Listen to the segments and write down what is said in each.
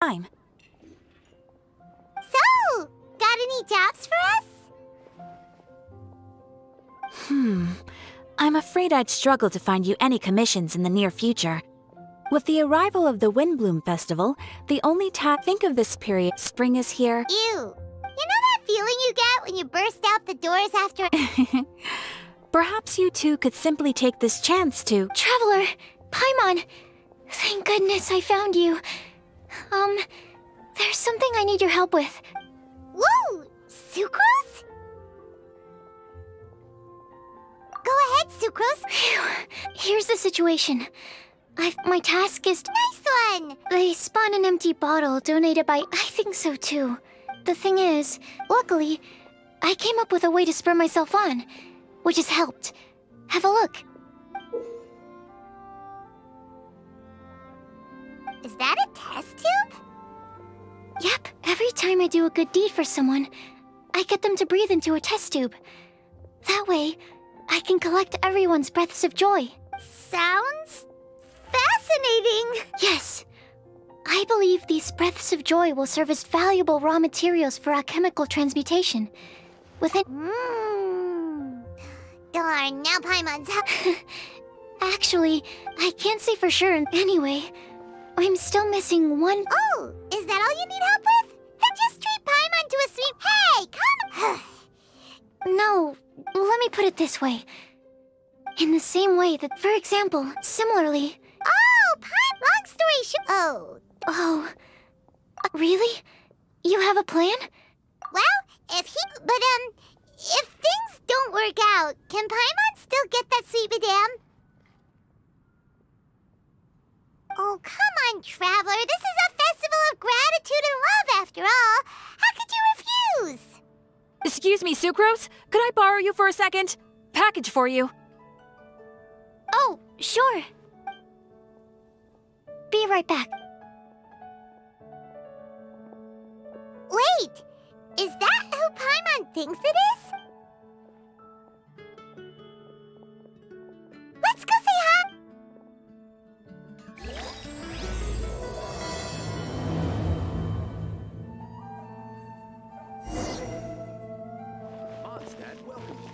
time. So, got any jobs for us? I'm afraid I'd struggle to find you any commissions in the near future. With the arrival of the Windbloom Festival, the only think of this period, spring is here. Ew. You know that feeling you get when you burst out the doors after... Perhaps you two could simply take this chance to... Traveler! Paimon! Thank goodness I found you. There's something I need your help with. Whoa! Sucrose? Go ahead, Sucrose. Phew. Here's the situation. My task is... Nice one! They spawn an empty bottle donated by... I think so too. The thing is, luckily, I came up with a way to spur myself on, which has helped. Have a look. Is that a test tube? Yep, every time I do a good deed for someone, I get them to breathe into a test tube. That way, I can collect everyone's breaths of joy. Sounds... fascinating! Yes. I believe these breaths of joy will serve as valuable raw materials for alchemical transmutation. Within... Darn, now Paimon's... Actually, I can't say for sure anyway. I'm still missing one... Oh, is that all you need help with? Then just treat Paimon to a sweet... Hey, come... No, let me put it this way. In the same way that, for example, similarly... Oh, long story short... Oh, really? You have a plan? Well, if things don't work out, can Paimon still get that sweet madame? Oh, come on, Traveler. This is a festival of gratitude and love, after all. How could you refuse? Excuse me, Sucrose? Could I borrow you for a second? Package for you. Oh, sure. Be right back. Wait! Is that who Paimon thinks it is? Let's go say hi! Mondstadt welcomes you.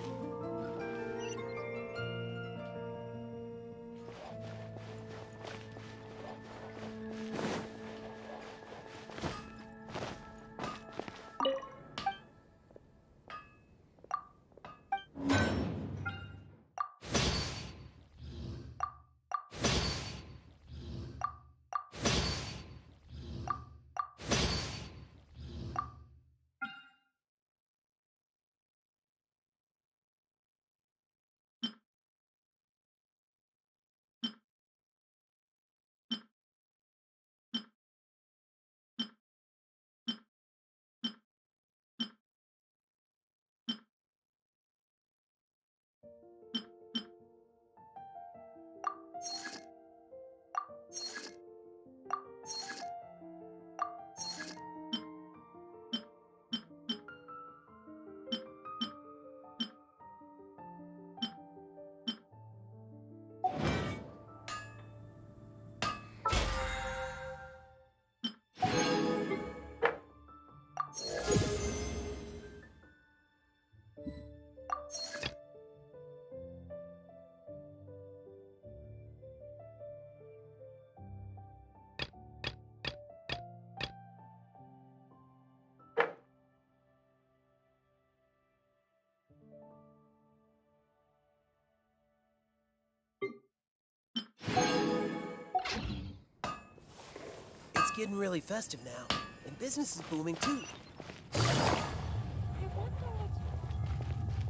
It's getting really festive now, and business is booming too.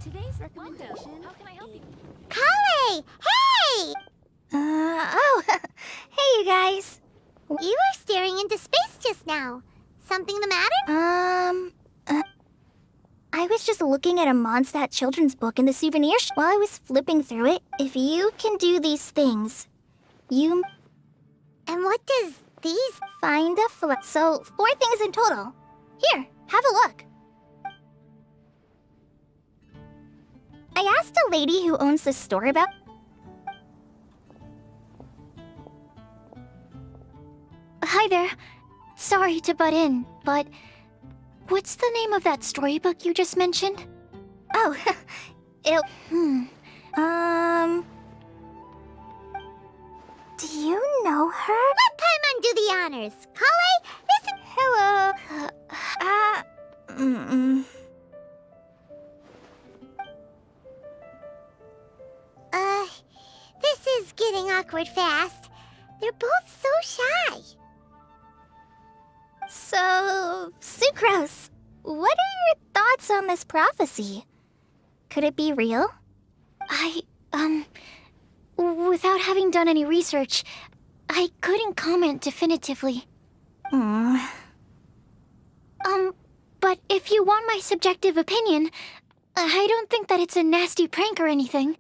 Today's recommendation. How can I help you? Kale! Hey! Hey you guys. You were staring into space just now. Something the matter? I was just looking at a Mondstadt children's book in the souvenir shop. While I was flipping through it, if you can do these things, you And what does these... find a So, 4 things in total. Here, have a look. I asked a lady who owns the store about... Hi there. Sorry to butt in, but what's the name of that storybook you just mentioned? Oh, it. Hmm. Do you know her? Let Paimon do the honors. Kale, this is... Hello. This is getting awkward fast. They're both so shy. So, Sucrose, what are your thoughts on this prophecy? Could it be real? Without having done any research, I couldn't comment definitively. But if you want my subjective opinion, I don't think that it's a nasty prank or anything.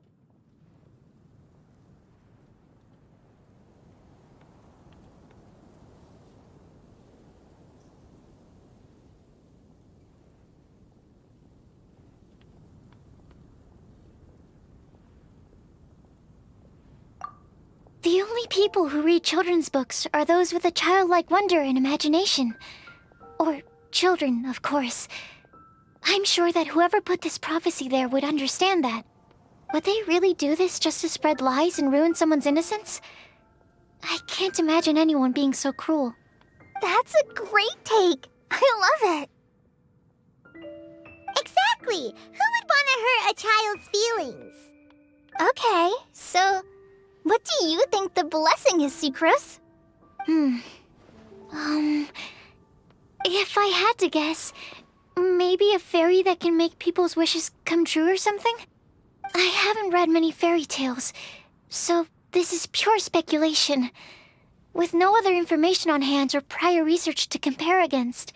The only people who read children's books are those with a childlike wonder and imagination. Or children, of course. I'm sure that whoever put this prophecy there would understand that. Would they really do this just to spread lies and ruin someone's innocence? I can't imagine anyone being so cruel. That's a great take. I love it. Exactly. Who would want to hurt a child's feelings? Okay, so what do you think the blessing is, Sucrose? If I had to guess, maybe a fairy that can make people's wishes come true or something? I haven't read many fairy tales, so this is pure speculation. With no other information on hand or prior research to compare against,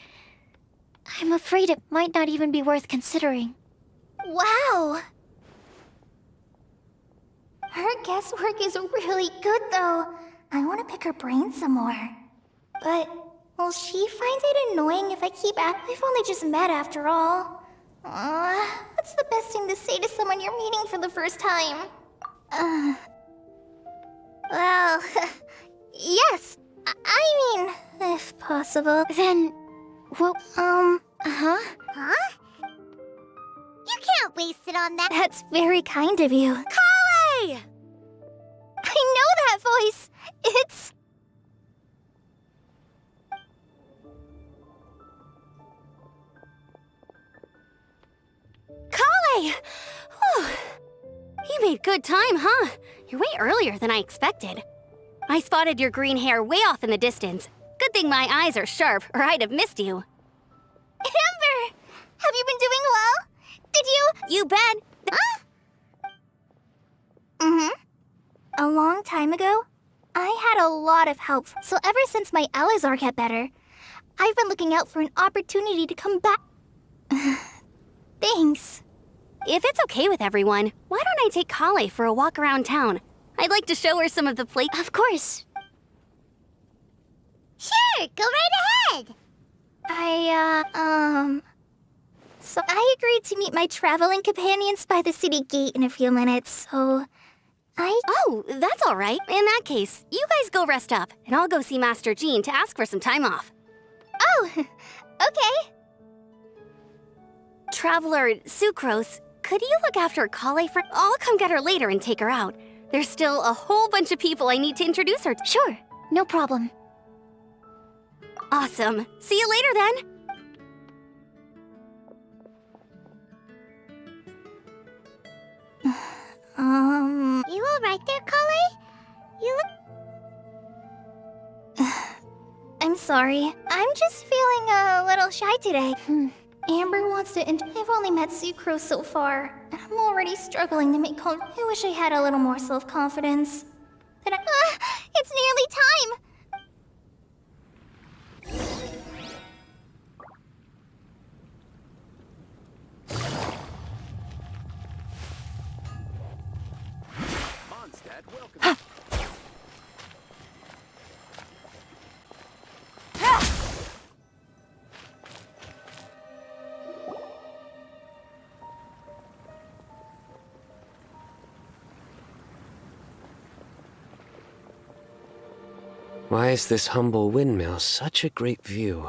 I'm afraid it might not even be worth considering. Wow! Her guesswork is really good, though. I want to pick her brain some more. But will she find it annoying if I keep acting? We've only just met after all. What's the best thing to say to someone you're meeting for the first time? Well, yes. I mean, if possible. Then, well, Huh? You can't waste it on that. That's very kind of you. Kale! I know that voice. It's... Kale! Whew. You made good time, huh? You're way earlier than I expected. I spotted your green hair way off in the distance. Good thing my eyes are sharp, or I'd have missed you. Amber! Have you been doing well? Did you... You bet! A long time ago, I had a lot of help. So ever since my Elizar got better, I've been looking out for an opportunity to come back. Thanks. If it's okay with everyone, why don't I take Kale for a walk around town? I'd like to show her some of the Of course. Sure, go right ahead. So I agreed to meet my traveling companions by the city gate in a few minutes, so... Oh, that's all right. In that case, you guys go rest up, and I'll go see Master Jean to ask for some time off. Oh, okay. Traveler Sucrose, could you look after Kale for... I'll come get her later and take her out. There's still a whole bunch of people I need to introduce her to. Sure, no problem. Awesome. See you later then. You all right there, Kale? You look... I'm sorry. I'm just feeling a little shy today. Amber wants to I've only met Sucrose so far. And I'm already struggling to make I wish I had a little more self-confidence. But it's nearly time! Mondstadt, welcome. Why is this humble windmill such a great view?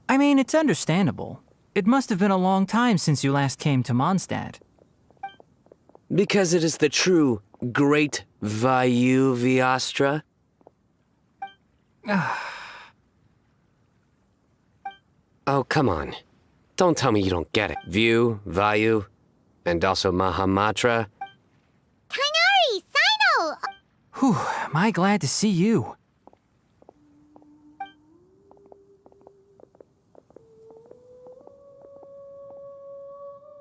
I mean, it's understandable. It must have been a long time since you last came to Mondstadt. Because it is the true Great Vayu Viastra? Oh, come on. Don't tell me you don't get it. View, Vayu, and also Mahamatra. Kainari! Sino! Whew, am I glad to see you.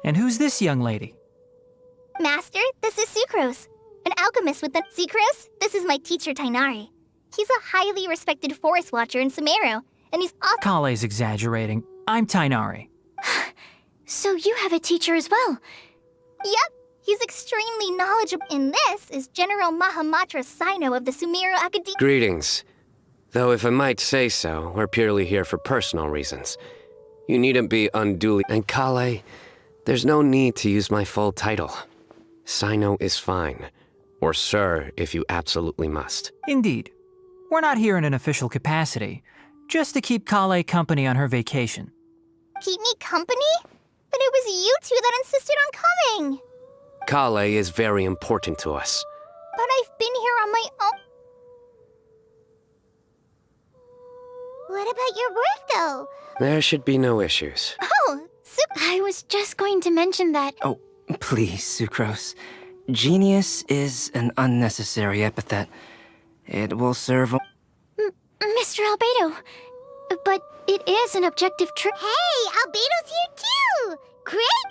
And who's this young lady? Master, this is Sucrose, an alchemist with the... Sucrose, this is my teacher, Tainari. He's a highly respected forest watcher in Sumeru, and he's also... Kale's exaggerating. I'm Tainari. So you have a teacher as well. Yep, he's extremely knowledgeable. And this is General Mahamatra Sino of the Sumeru Academy. Greetings. Though if I might say so, we're purely here for personal reasons. You needn't be unduly... And Kale, there's no need to use my full title. Sino is fine. Or sir, if you absolutely must. Indeed. We're not here in an official capacity, just to keep Kale company on her vacation. Keep me company? But it was you two that insisted on coming. Kale is very important to us. But I've been here on my own. What about your work, though? There should be no issues. Oh, I was just going to mention that. Oh, please, Sucrose. Genius is an unnecessary epithet. It will serve... Mr. Albedo. But it is an objective truth. Hey, Albedo's here too! Great!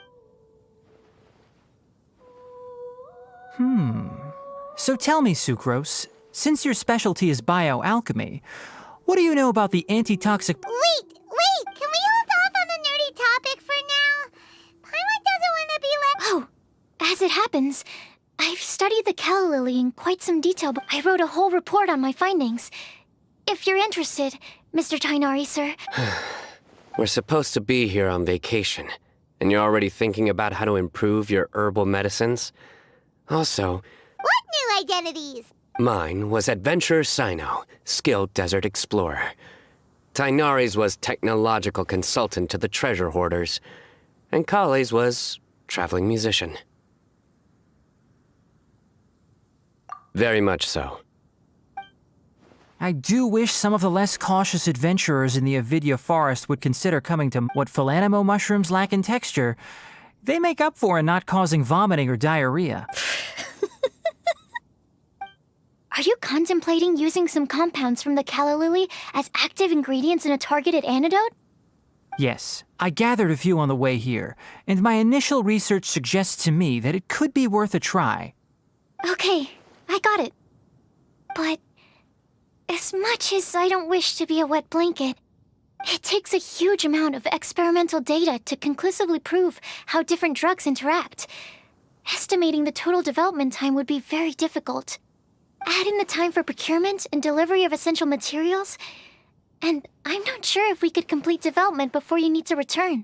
So tell me, Sucrose, since your specialty is bioalchemy, what do you know about the antitoxic... Wait! Can we hold off on the nerdy topic for now? Paimon doesn't want to be left... Oh, as it happens, I've studied the calla lily in quite some detail, but I wrote a whole report on my findings. If you're interested, Mr. Tainari, sir. We're supposed to be here on vacation, and you're already thinking about how to improve your herbal medicines? Also... What new identities? Mine was Adventurer Sino, skilled desert explorer. Tainari's was technological consultant to the treasure hoarders, and Kale's was traveling musician. Very much so. I do wish some of the less cautious adventurers in the Avidya forest would consider coming to what philanimo mushrooms lack in texture. They make up for in not causing vomiting or diarrhea. Are you contemplating using some compounds from the calla lily as active ingredients in a targeted antidote? Yes, I gathered a few on the way here, and my initial research suggests to me that it could be worth a try. Okay, I got it. But as much as I don't wish to be a wet blanket, it takes a huge amount of experimental data to conclusively prove how different drugs interact. Estimating the total development time would be very difficult. Add in the time for procurement and delivery of essential materials, and I'm not sure if we could complete development before you need to return.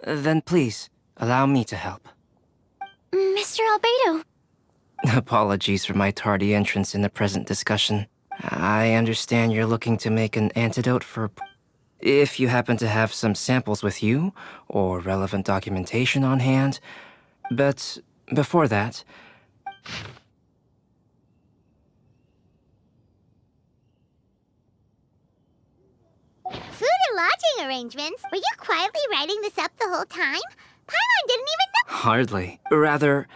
Then please, allow me to help. Mr. Albedo. Apologies for my tardy entrance in the present discussion. I understand you're looking to make an antidote for... If you happen to have some samples with you, or relevant documentation on hand. But before that... Food and lodging arrangements? Were you quietly writing this up the whole time? Paimon didn't even know... Hardly. Rather,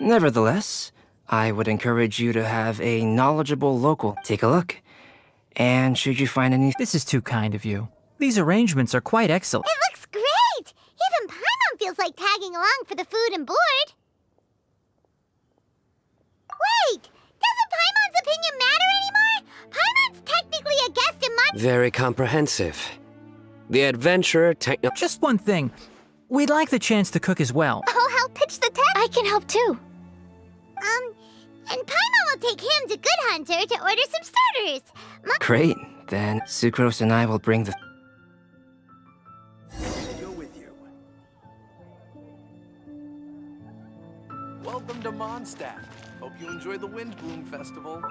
nevertheless, I would encourage you to have a knowledgeable local take a look. And should you find any... This is too kind of you. These arrangements are quite excellent. It looks great! Even Paimon feels like tagging along for the food and board. Wait! Doesn't Paimon's opinion matter anymore? Paimon's technically a guest in my... Very comprehensive. The adventurer Just one thing. We'd like the chance to cook as well. I'll help pitch the tent. I can help too. And Paimon will take him to Good Hunter to order some starters. Great. Then Sucrose and I will bring the... Go with you. Hope you enjoy the Windbloom Festival.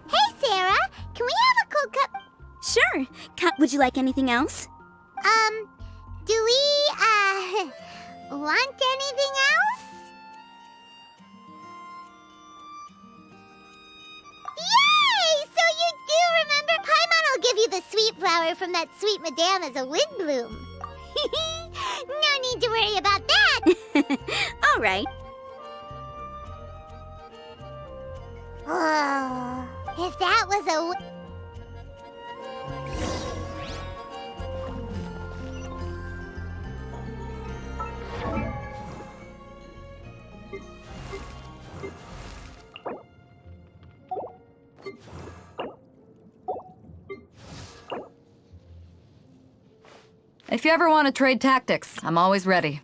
Hey, Sarah! Can we have a cold cup? Sure. Would you like anything else? Do we, want anything else? Yay! So you do remember? Paimon will give you the sweet flower from that sweet madame as a wind bloom. No need to worry about that! All right. Oh, if that was a... If you ever want to trade tactics, I'm always ready.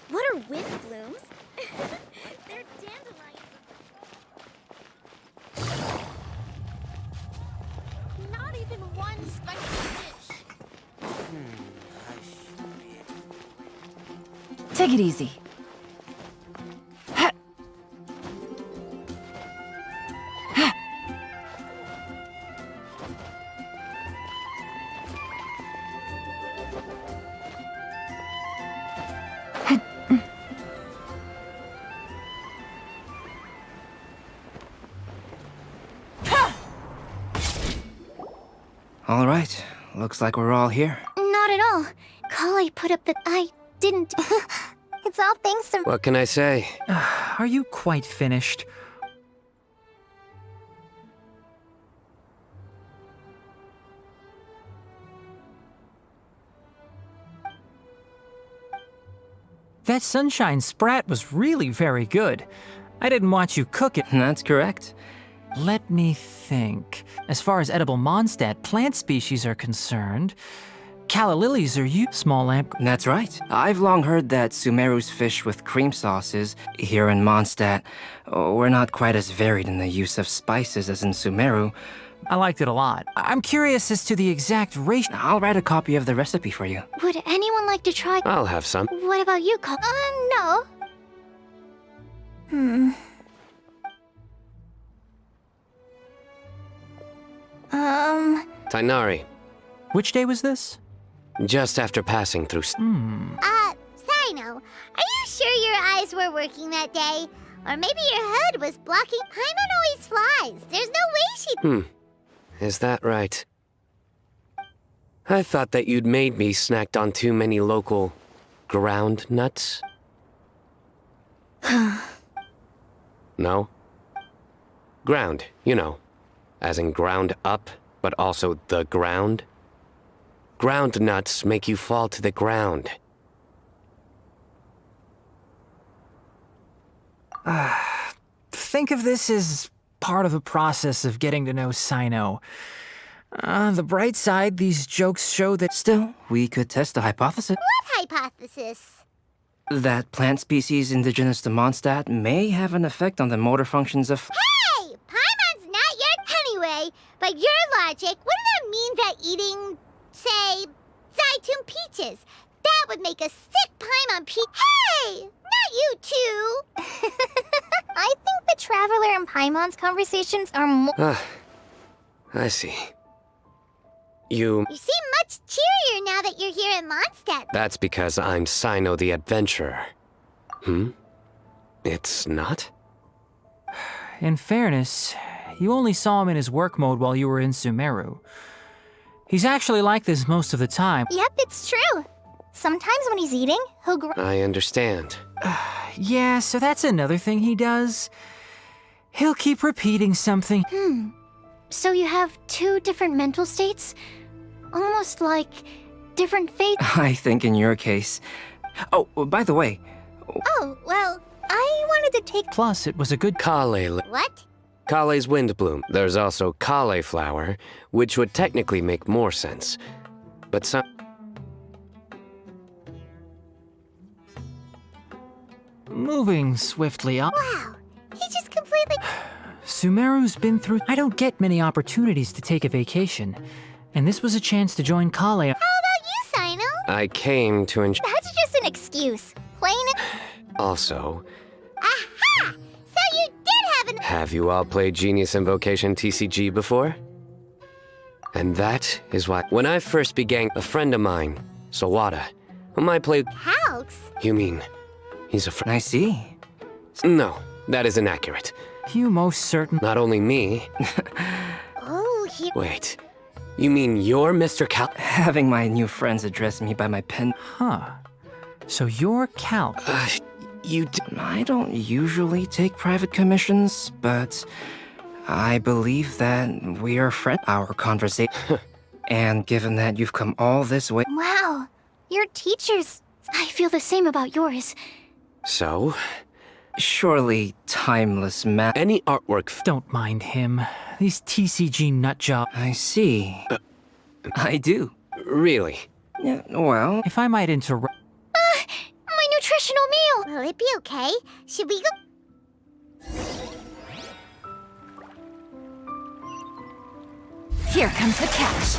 What are wind blooms? They're dandelions. Not even one spicy dish. Take it easy. All right, looks like we're all here. Not at all. Kale put up the... I didn't... It's all thanks to... What can I say? Are you quite finished? That sunshine sprat was really very good. I didn't watch you cook it. That's correct. Let me think. As far as edible Mondstadt plant species are concerned, calla lilies are small lamp. That's right. I've long heard that Sumeru's fish with cream sauces, here in Mondstadt, were not quite as varied in the use of spices as in Sumeru. I liked it a lot. I'm curious as to the exact ratio. I'll write a copy of the recipe for you. Would anyone like to try... I'll have some. What about you, Kale? No. Tainari, Which day was this? just after passing through. Sino, are you sure your eyes were working that day? Or maybe your hood was blocking? Paimon always flies. There's no way she... Is that right? I thought that you'd made me snacked on too many local ground nuts. No? Ground, you know. As in ground up, but also the ground. Ground nuts make you fall to the ground. Think of this as part of the process of getting to know Sino. The bright side, these jokes show that... Still, we could test the hypothesis. What hypothesis? That plant species indigenous to Mondstadt may have an effect on the motor functions of... Hey! Paimon's not your... Anyway, by your logic, wouldn't that mean that eating, say, Zaitun peaches, that would make a sick Paimon peach... Hey! Not you two! I think the Traveler and Paimon's conversations are more... I see. You... You seem much cheerier now that you're here in Mondstadt. That's because I'm Sino the Adventurer. It's not? In fairness, you only saw him in his work mode while you were in Sumeru. He's actually like this most of the time. Yep, it's true. Sometimes when he's eating, he'll I understand. Yeah, so that's another thing he does. He'll keep repeating something. So you have two different mental states? Almost like different fates? I think in your case... Oh, by the way... Oh, well, I wanted to take... Plus, it was a good... Kale... What? Kale's wind bloom. There's also cauliflower, which would technically make more sense. But some... Moving swiftly up. Wow, he just completely... Sumeru's been through... I don't get many opportunities to take a vacation. And this was a chance to join Kale. How about you, Sino? I came to enjoy... That's just an excuse. Plain and... Also, Aha! So you did have an... have you all played Genius Invocation TCG before? And that is why... When I first began, a friend of mine, Sawada, whom I played... Halks? You mean... He's a friend? I see. No, that is inaccurate. You most certain... Not only me... Oh, he... Wait, you mean you're Mr. Cal... Having my new friends address me by my pen... Huh. So you're Cal. You I don't usually take private commissions, but... I believe that we are friends. Our conversation... And given that you've come all this way... Wow, your teachers... I feel the same about yours. So? Surely timeless math... Any artwork... Don't mind him. These TCG nutjobs. I see. I do. Really? Yeah, well... If I might interrupt... My nutritional meal! Will it be okay? Should we go... Here comes the catch.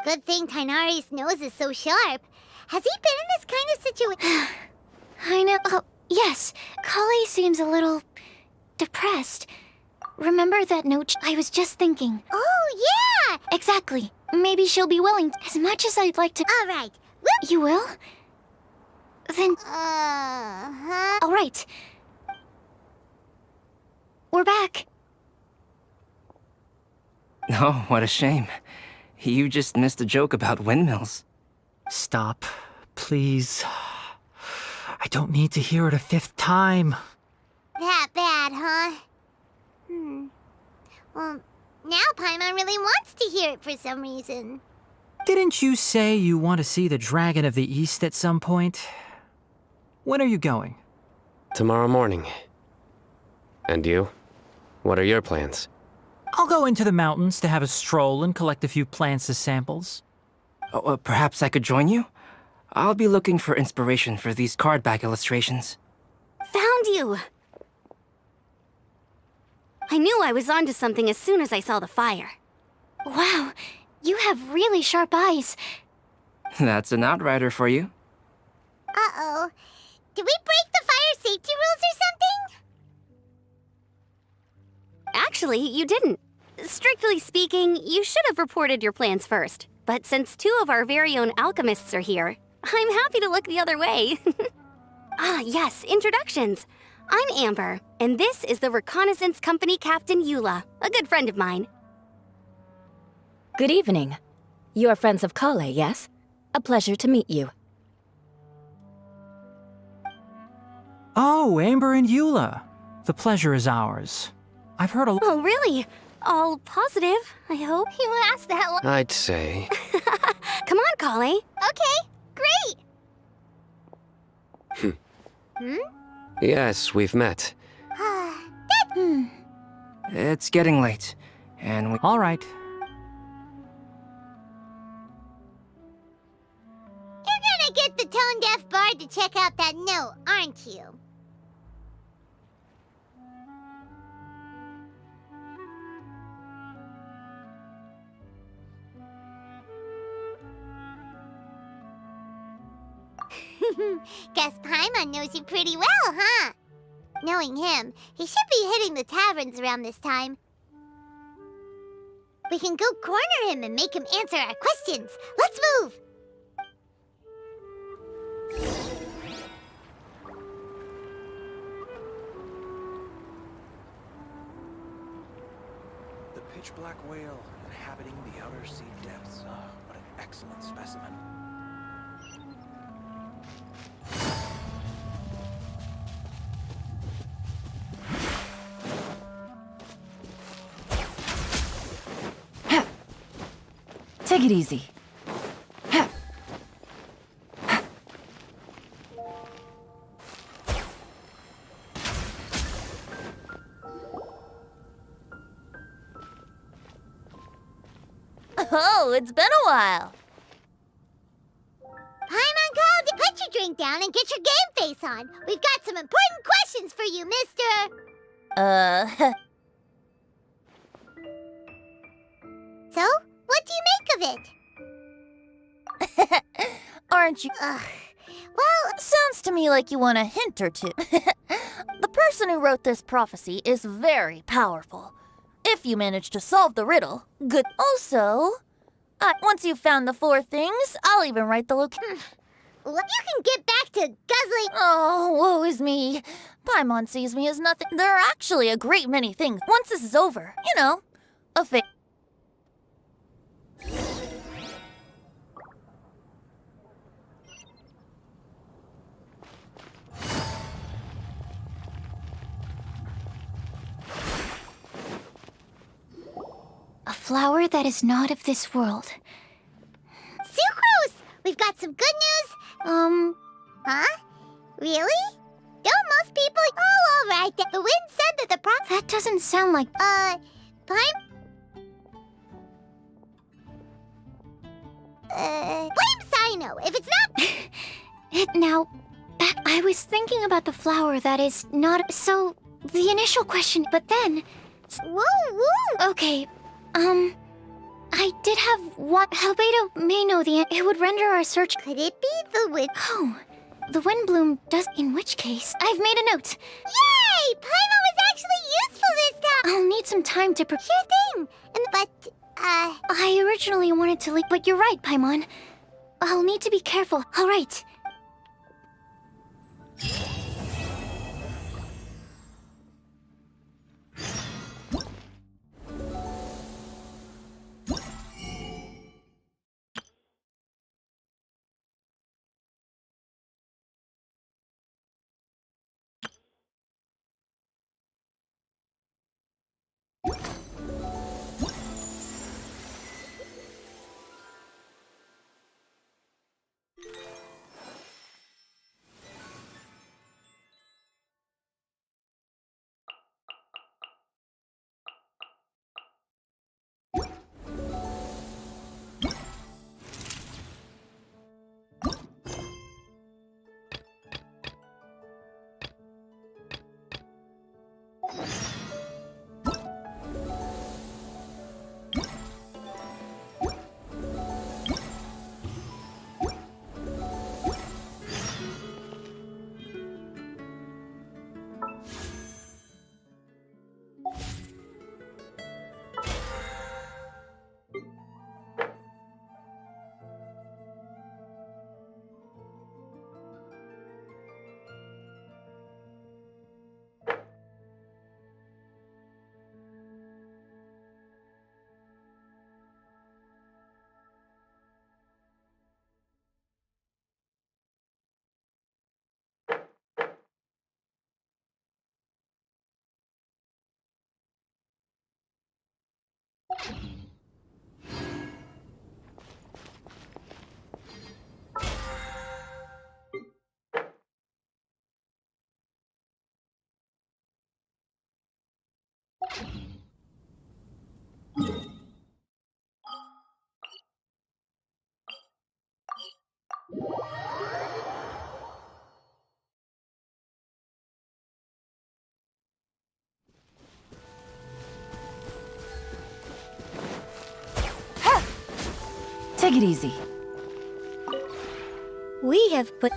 Good thing Tainari's nose is so sharp. Has he been in this kind of situation? I know. Oh, yes. Kale seems a little depressed. Remember that note? I was just thinking. Oh, yeah! Exactly. Maybe she'll be willing. As much as I'd like to. All right. You will? Then. Uh-huh. All right. We're back. Oh, what a shame. You just missed a joke about windmills. Stop, please. I don't need to hear it a fifth time. That bad, huh? Well, now Paimon really wants to hear it for some reason. Didn't you say you want to see the Dragon of the East at some point? When are you going? Tomorrow morning. And you? What are your plans? I'll go into the mountains to have a stroll and collect a few plants as samples. Oh, perhaps I could join you? I'll be looking for inspiration for these card back illustrations. Found you! I knew I was onto something as soon as I saw the fire. Wow, you have really sharp eyes. That's an outrider for you. Uh-oh. Did we break the fire safety rules or something? Actually, you didn't. Strictly speaking, you should have reported your plans first. But since two of our very own alchemists are here, I'm happy to look the other way. Ah, yes, introductions. I'm Amber, and this is the Reconnaissance Company Captain Eula, a good friend of mine. Good evening. You are friends of Kale, yes? A pleasure to meet you. Oh, Amber and Eula. The pleasure is ours. I've heard a Oh, really? All positive, I hope. You asked that one. I'd say. Come on, Kale. Okay, great. Yes, we've met. It's getting late, and we... All right. You're gonna get the tone-deaf bard to check out that note, aren't you? Guess Paimon knows you pretty well, huh? Knowing him, he should be hitting the taverns around this time. We can go corner him and make him answer our questions. Let's move! The pitch-black whale inhabiting the outer sea depths. Ah, what an excellent specimen. Take it easy. Oh, it's been a while. Paimon called you. Put your drink down and get your game face on. We've got some important questions for you, mister. So, what do you make of it? Aren't you? Well, Sounds to me like you want a hint or two. The person who wrote this prophecy is very powerful. If you manage to solve the riddle, good. Also, once you've found the 4 things, I'll even write the location. well, you can get back to guzzling. Oh, woe is me. Paimon sees me as nothing. There are actually a great many things. Once this is over, you know, a fa- A flower that is not of this world. Sucrose! We've got some good news. Huh? Really? Don't most people... Oh, all right. The wind said that the That doesn't sound like... Blame Sino. If it's not... Now, back... I was thinking about the flower that is not... So, the initial question, but then... Woo, woo! Okay, I did have one. Albedo may know the It would render our search. Could it be the wind? Oh, the Windbloom does. In which case, I've made a note. Yay! Paimon was actually useful this time! I'll need some time to prepare. Sure thing! I originally wanted to leave, but you're right, Paimon. I'll need to be careful. All right. Take it easy. We have put.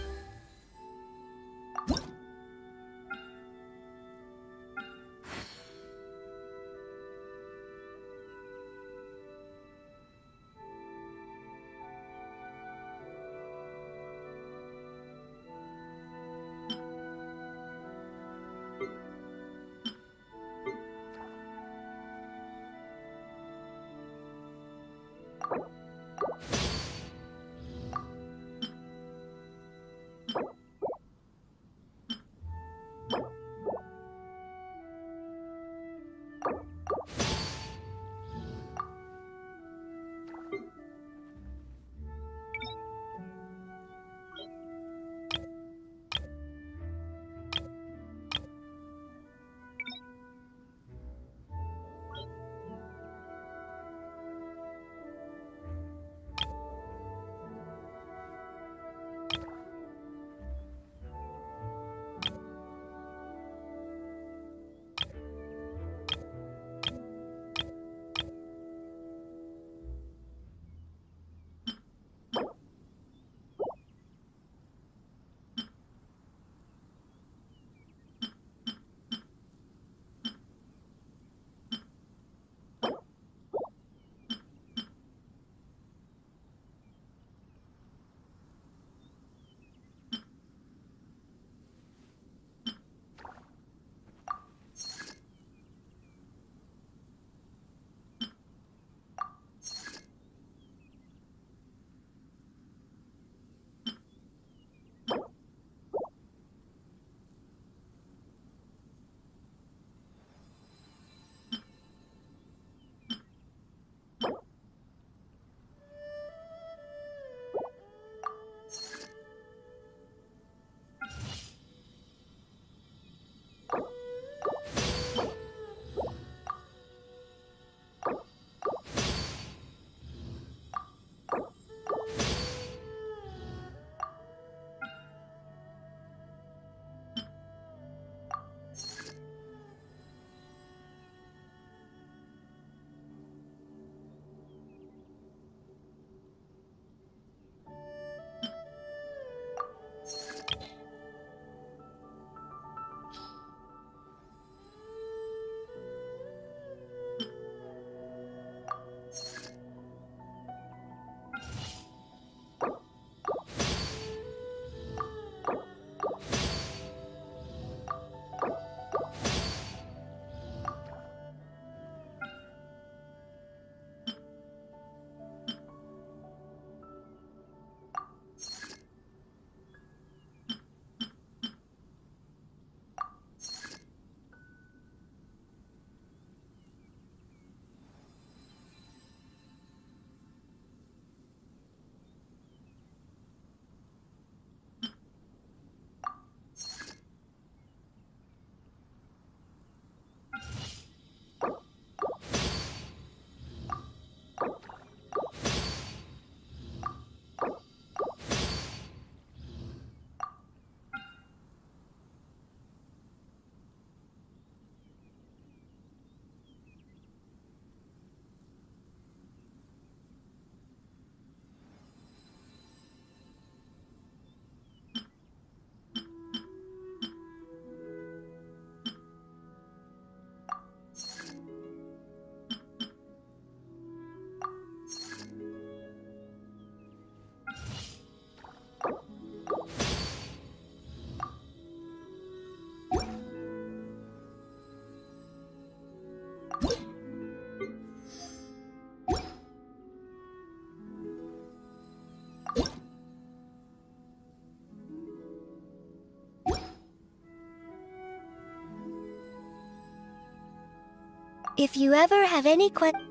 If you ever have any questions...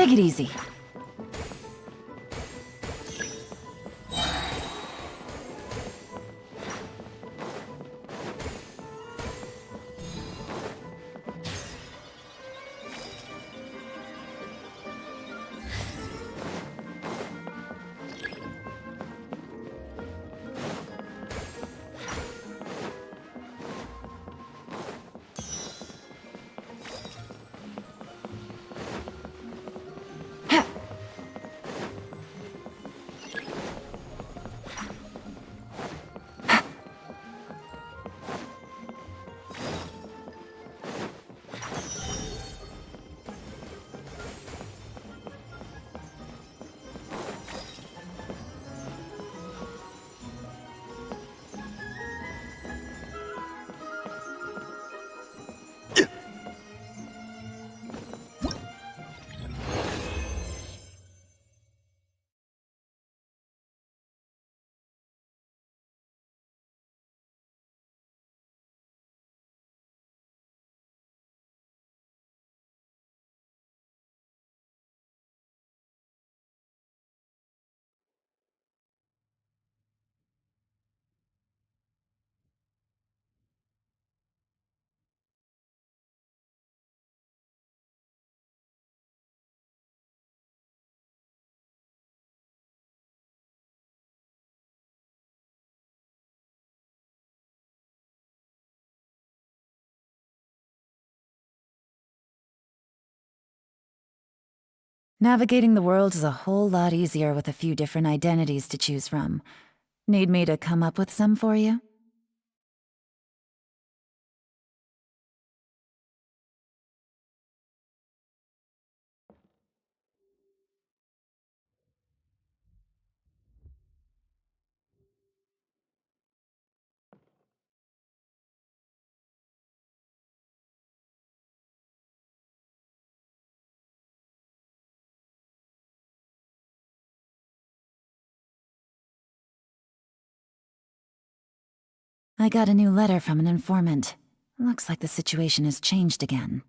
Take it easy. Navigating the world is a whole lot easier with a few different identities to choose from. Need me to come up with some for you? I got a new letter from an informant. Looks like the situation has changed again.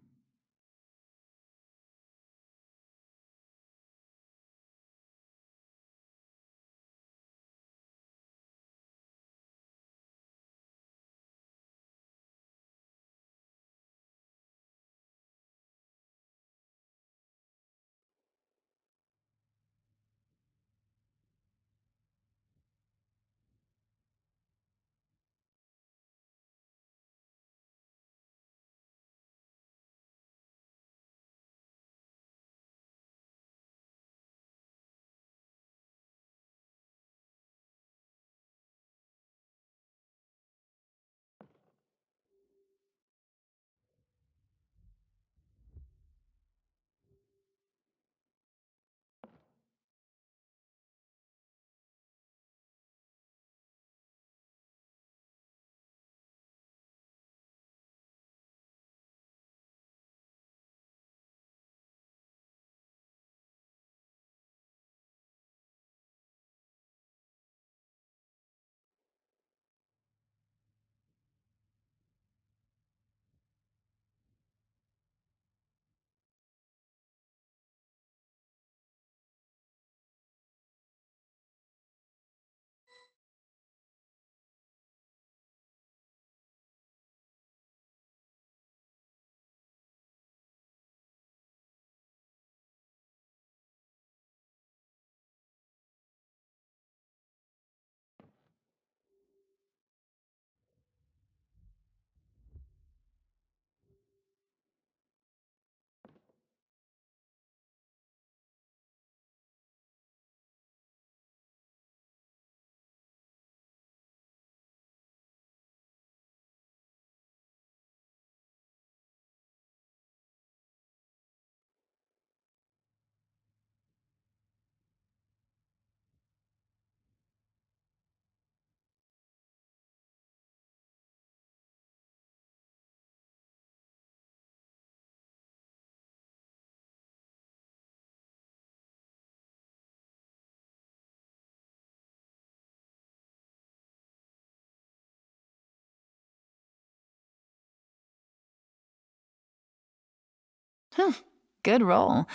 Good roll.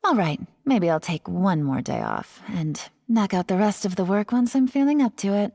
All right, maybe I'll take one more day off and knock out the rest of the work once I'm feeling up to it.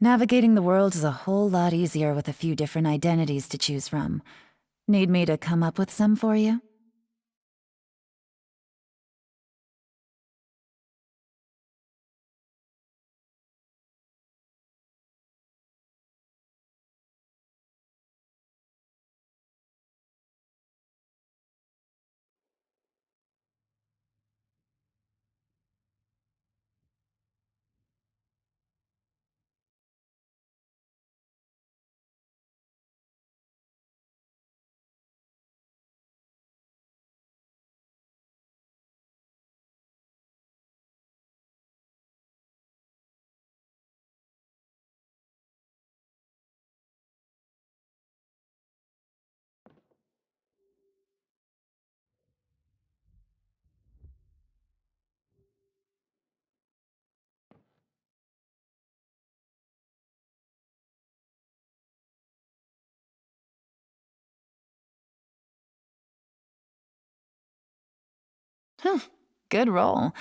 Navigating the world is a whole lot easier with a few different identities to choose from. Need me to come up with some for you? Good roll.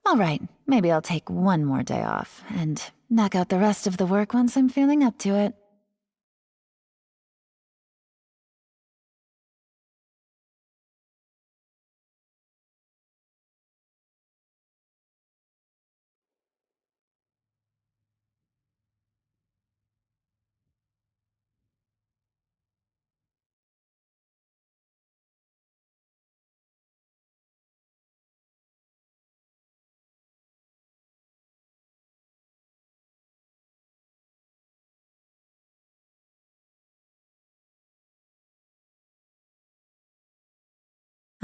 All right, maybe I'll take one more day off and knock out the rest of the work once I'm feeling up to it.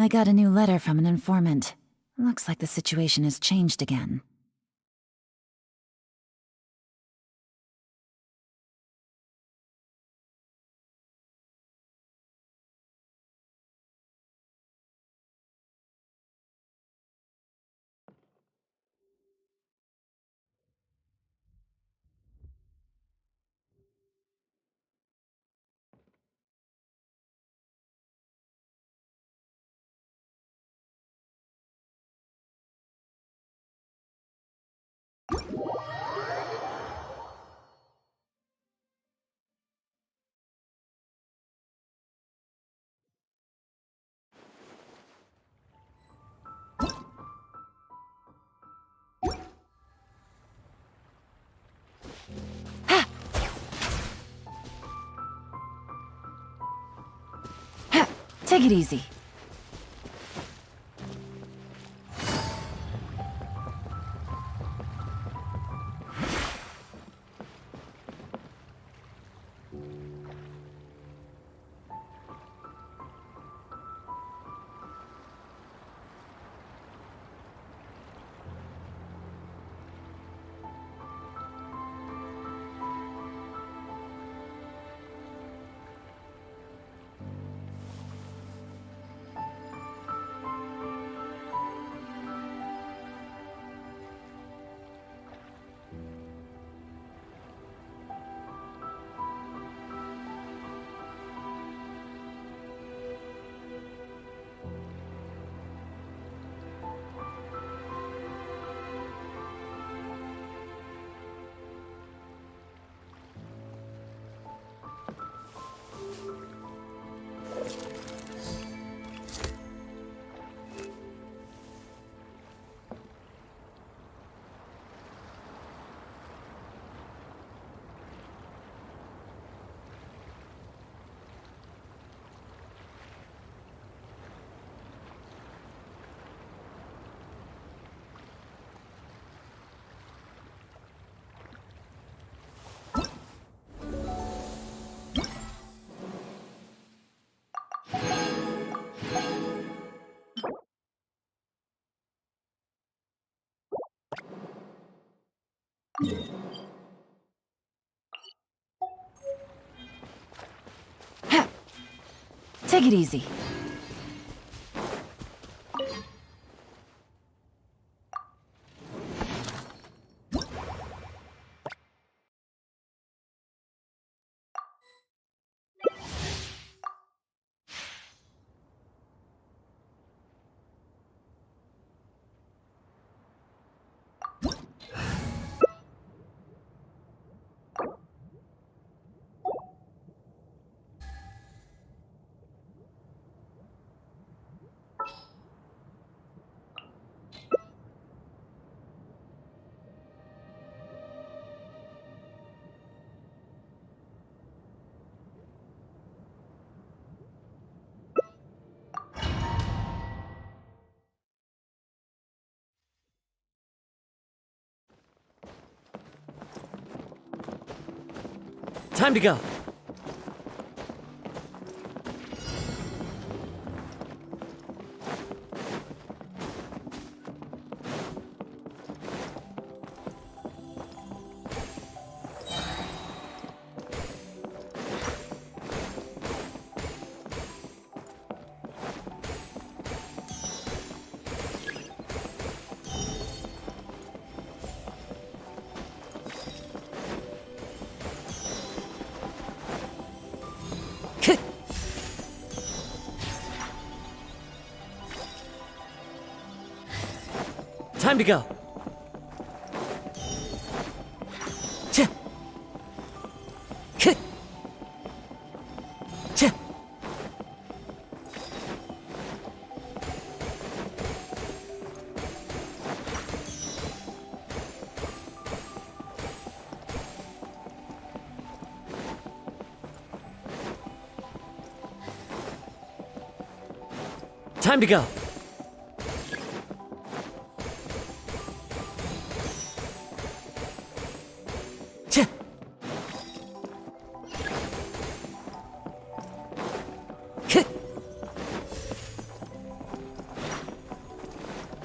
I got a new letter from an informant. Looks like the situation has changed again. Take it easy. Take it easy. Time to go. Time to go. Ch. Ch. Ch. Time to go.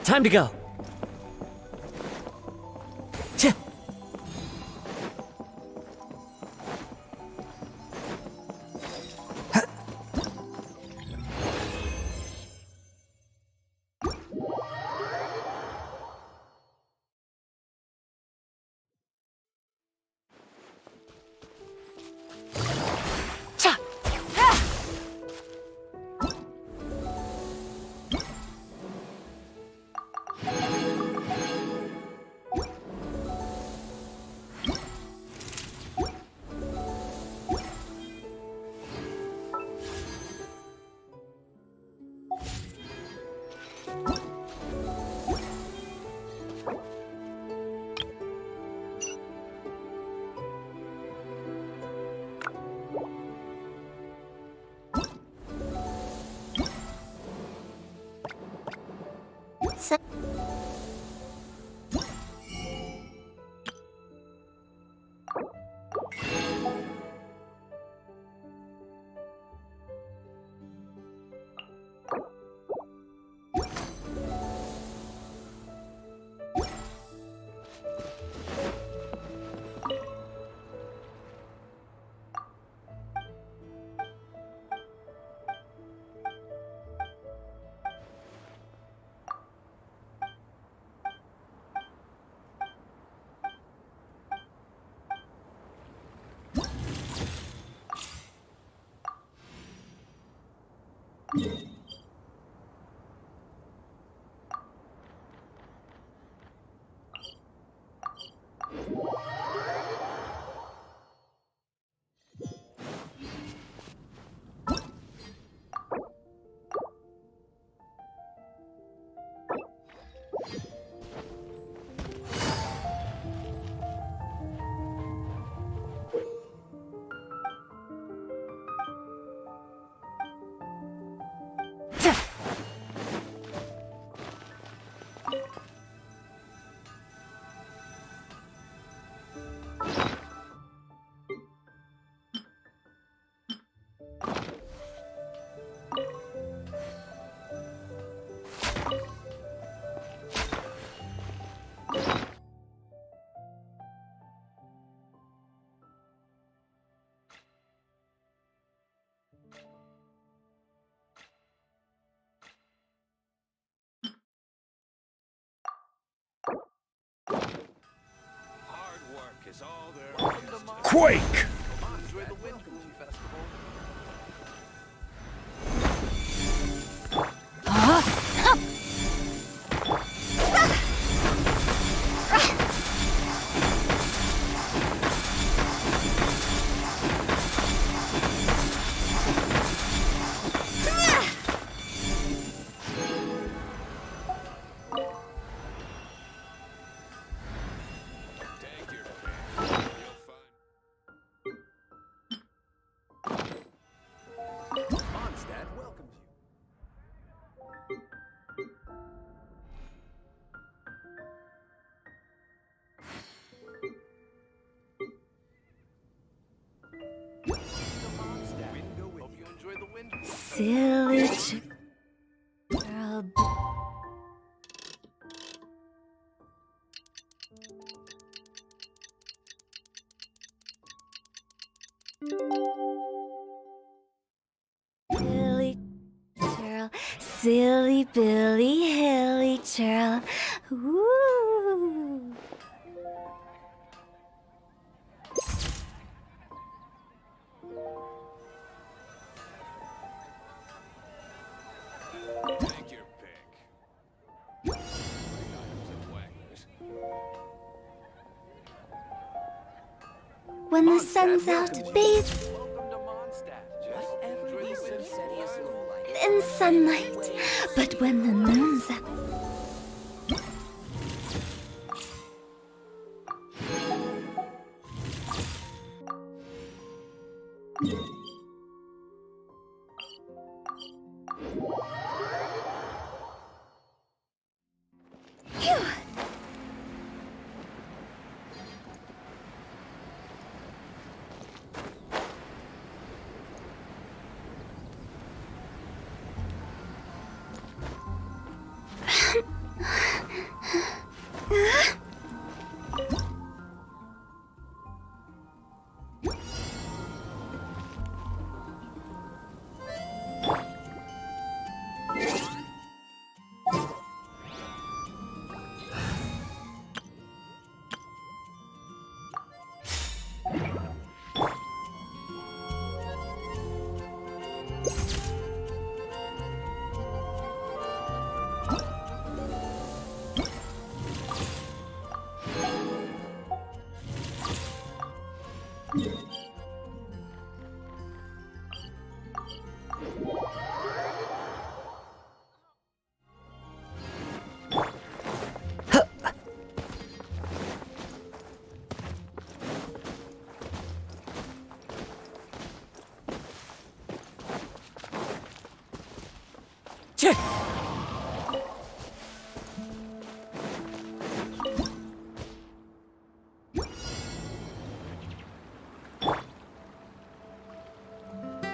Time to go. Ch. quake! Enjoy the Wind Bloom Festival. Mondstadt welcomes you. Hope you enjoy the Wind Bloom. Silly girl. Billy churl, silly Billy Hilly churl. Ooh. Take your pick. Items and wagons. When the sun's out, bathe Welcome to Mondstadt. Whatever these Cincinnatians look like. in sunlight. But when the moon's out,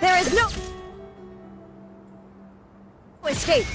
there is no escape.